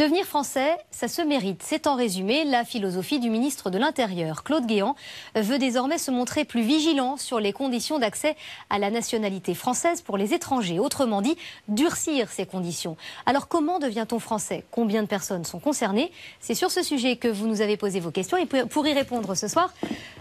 Devenir français, ça se mérite. C'est en résumé la philosophie du ministre de l'Intérieur. Claude Guéant veut désormais se montrer plus vigilant sur les conditions d'accès à la nationalité française pour les étrangers. Autrement dit, durcir ces conditions. Alors comment devient-on français? Combien de personnes sont concernées? C'est sur ce sujet que vous nous avez posé vos questions. Et pour y répondre ce soir,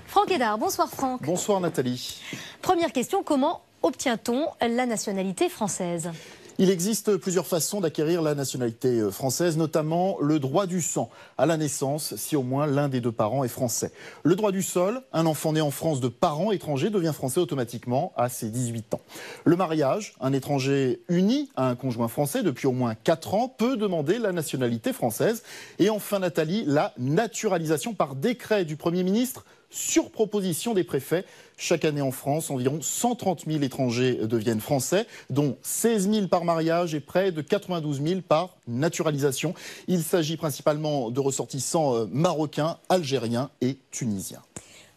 Franck Hédard. Bonsoir Franck. Bonsoir Nathalie. Première question, comment obtient-on la nationalité française? Il existe plusieurs façons d'acquérir la nationalité française, notamment le droit du sang à la naissance, si au moins l'un des deux parents est français. Le droit du sol, un enfant né en France de parents étrangers devient français automatiquement à ses 18 ans. Le mariage, un étranger uni à un conjoint français depuis au moins 4 ans peut demander la nationalité française. Et enfin Nathalie, la naturalisation par décret du Premier ministre sur proposition des préfets. Chaque année en France, environ 130 000 étrangers deviennent français, dont 16 000 par mariage et près de 92 000 par naturalisation. Il s'agit principalement de ressortissants marocains, algériens et tunisiens.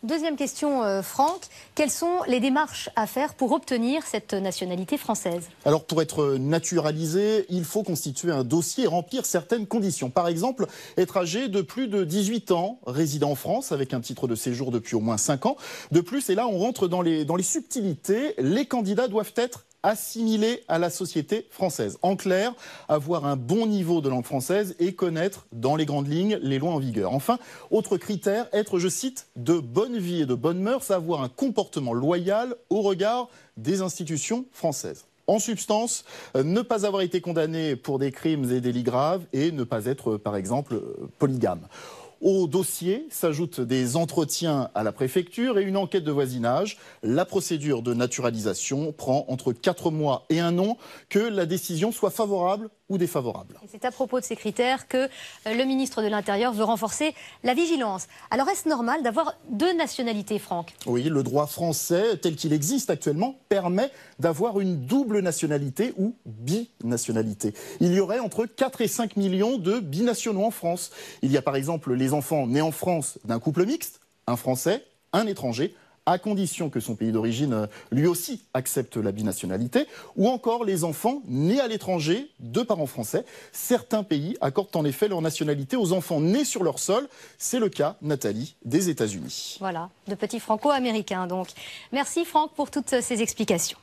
Deuxième question, Franck. Quelles sont les démarches à faire pour obtenir cette nationalité française? Alors, pour être naturalisé, il faut constituer un dossier et remplir certaines conditions. Par exemple, être âgé de plus de 18 ans, résident en France avec un titre de séjour depuis au moins 5 ans. De plus, et là on rentre dans les subtilités, les candidats doivent être assimilés à la société française. En clair, avoir un bon niveau de langue française et connaître, dans les grandes lignes, les lois en vigueur. Enfin, autre critère, être, je cite, de bonne vie et de bonne mœurs, avoir un comportement loyal au regard des institutions françaises. En substance, ne pas avoir été condamné pour des crimes et délits graves et ne pas être, par exemple, polygame. Au dossier s'ajoutent des entretiens à la préfecture et une enquête de voisinage. La procédure de naturalisation prend entre 4 mois et 1 an, que la décision soit favorable ou défavorable. C'est à propos de ces critères que le ministre de l'Intérieur veut renforcer la vigilance. Alors est-ce normal d'avoir 2 nationalités, Franck? Oui, le droit français tel qu'il existe actuellement permet d'avoir une double nationalité ou binationalité. Il y aurait entre 4 et 5 millions de binationaux en France. Il y a par exemple les enfants nés en France d'un couple mixte, un Français, un étranger, à condition que son pays d'origine, lui aussi, accepte la binationalité, ou encore les enfants nés à l'étranger de parents français. Certains pays accordent en effet leur nationalité aux enfants nés sur leur sol. C'est le cas, Nathalie, des États-Unis. Voilà, de petits franco-américains donc. Merci Franck pour toutes ces explications.